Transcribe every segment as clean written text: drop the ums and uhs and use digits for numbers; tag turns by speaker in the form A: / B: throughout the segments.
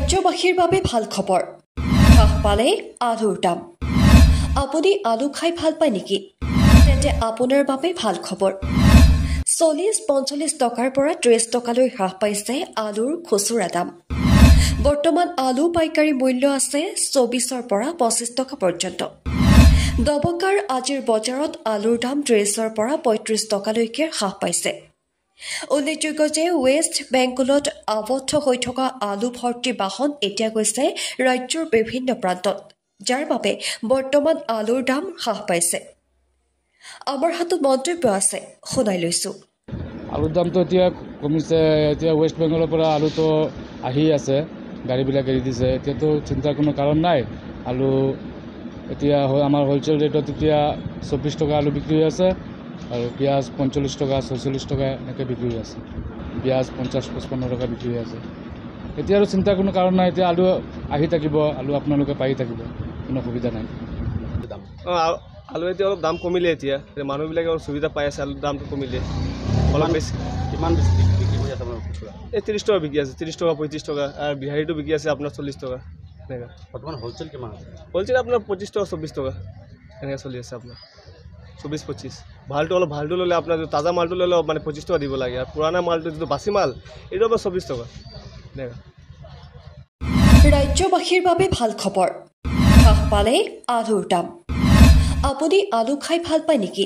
A: ৰাজ্যবাসীৰ বাবে ভাল খবৰ হ্ৰাস পালে আলুৰ দাম আপুনি আলু খাই ভাল পায় নেকি তেন্তে আপোনাৰ বাবে ভাল খবৰ 40-45 টকাৰ পৰা 30 টকালৈ হ্ৰাস পাইছে আলুৰ খুচুৰা দাম বৰ্তমান আলু পাইকাৰী মূল্য আছে 24ৰ পৰা 25 টকা পৰ্যন্ত দবকাৰ আজিৰ বজাৰত আলুৰ দাম 30ৰ পৰা 35 টকালৈকে হ্ৰাস পাইছে উল্লেখযোগ্য যে ৱেষ্ট বেংগলত আবদ্ধ হৈ থকা আলু ভৰ্তি বাহন এতিয়া গৈছে ৰাজ্যৰ বিভিন্ন প্ৰান্তত যাৰ বাবে বৰ্তমান আলুৰ দাম হ্ৰাস পাইছে আমাৰ হাতত মন্তব্য আছে শুনাই লৈছো
B: আলুৰ দামটো এতিয়া কমিছে এতিয়া ৱেষ্ট বেংগলৰ পৰা আলুটো আহি আছে গাড়ীবিলাক এৰি দিছে এতিয়াতো চিন্তাৰ কোনো কাৰণ নাই আলু এতিয়া আমাৰ হোলচেল ৰেটত এতিয়া 24 টকা আলু বিক্ৰী হৈ আছে আৰু পিঁয়াজ 45 টকা 46 টকা এনেকৈ বিক্ৰী হৈ আছে পিঁয়াজ 50-55 টকা বিক্ৰী হৈ আছে এতিয়া আৰু চিন্তাৰ কোনো কাৰণ নাই এতিয়া আলু আহি থাকিব আলু আপোনালোকে পাই থাকিব কোনো অসুবিধা নাই
C: আলু এতিয়া অলপ দাম কমিলে এতিয়া মানুহবিলাকে অলপ সুবিধা পাই আছে আলুৰ দামটো কমিলে অলপ বেছি কিমান বেছি বিক্ৰী হৈ আছে আপোনাৰ খুচুৰা এই 30 টকা বিক্ৰী আছে 30 টকা 35 টকা আৰু বিহাৰীটো বিক্ৰী আছে আপোনাৰ 40 টকা এনেকৈ বৰ্তমান হোলচেল কিমান আছে হোলচেল আপোনাৰ 25 টকা 24 টকা এনেকৈ চলি আছে আপোনাৰ 24-25 ভালটো অলপ ভালটো ল'লে আপোনাৰ তাজা মালটো ল'লে মানে 25 টকা দিব লাগে আৰু পুৰণা মালটো যিটো বাচি মাল এইটো আপোনাৰ 24 টকা এনেকৈ
A: ৰাজ্যবাসীৰ বাবে ভাল খবৰ হ্ৰাস পালে আলুৰ দাম আপুনি আলু খাই ভাল পায় নেকি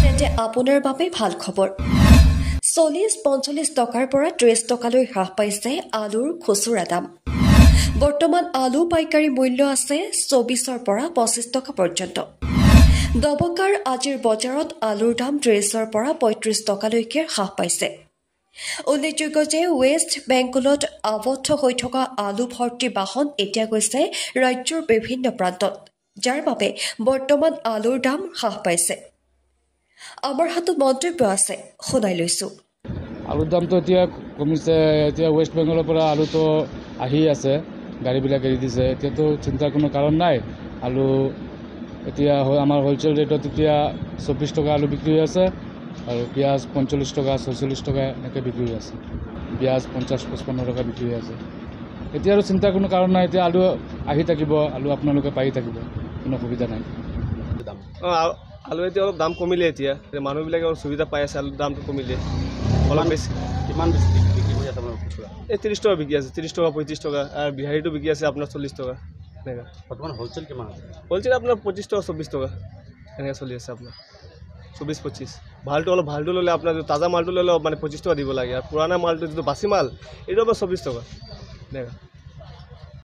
A: তেন্তে আপোনাৰ বাবে ভাল খবৰ 40-45 টকাৰ পৰা 30 টকালৈ হ্ৰাস পাইছে আলুৰ খুচুৰা দাম বৰ্তমান আলু পাইকাৰী মূল্য আছে 24ৰ পৰা 25 টকা পৰ্যন্ত দবকাৰ আজিৰ বজাৰত আলুৰ দাম 30ৰ পৰা 35 টকালৈকে হ্ৰাস পাইছে উল্লেখযোগ্য যে ৱেষ্ট বেংগলত আবদ্ধ হৈ থকা আলু ভৰ্তি বাহন এতিয়া গৈছে ৰাজ্যৰ বিভিন্ন প্ৰান্তত যাৰ বাবে বৰ্তমান আলুৰ দাম হ্ৰাস পাইছে আমাৰ হাতত মন্তব্য আছে শুনাই লৈছো
B: আলুৰ দামটো এতিয়া কমিছে এতিয়া ৱেষ্ট বেংগলৰ পৰা আলুটো আহি আছে গাড়ীবিলাক এৰি দিছে এতিয়াতো চিন্তাৰ কোনো কাৰণ নাই আলু এতিয়া আমাৰ হোলচেল ৰেটত এতিয়া 24 টকা আলু বিক্ৰী হৈ আছে আৰু পিঁয়াজ 45 টকা 46 টকা এনেকৈ বিক্ৰী হৈ আছে পিঁয়াজ 50-55 টকা বিক্ৰী হৈ আছে এতিয়া আৰু চিন্তাৰ কোনো কাৰণ নাই এতিয়া আলু আহি থাকিব আলু আপোনালোকে পাই থাকিব কোনো অসুবিধা নাই
C: আলু এতিয়া অলপ দাম কমিলে এতিয়া মানুহবিলাকে অলপ সুবিধা পাই আছে আলুৰ দামটো কমিলে অলপ বেছি কিমান বেছি বিক্ৰী হৈ আছে আপোনাৰ খুচুৰা এই 30 টকা বিক্ৰী আছে 30 টকা 35 টকা আৰু বিহাৰীটো বিক্ৰী আছে আপোনাৰ 40 টকা এনেকৈ বৰ্তমান হোলচেল কিমান আছে হোলচেল আপোনাৰ 25 টকা 24 টকা এনেকৈ চলি আছে আপোনাৰ 24-25 ভালটো অলপ ভালটো ল'লে আপোনাৰ তাজা মালটো ল'লে মানে 25 টকা দিব লাগে আৰু পুৰণা মালটো যিটো বাচি মাল এইটো আপোনাৰ 24 টকা এনেকৈ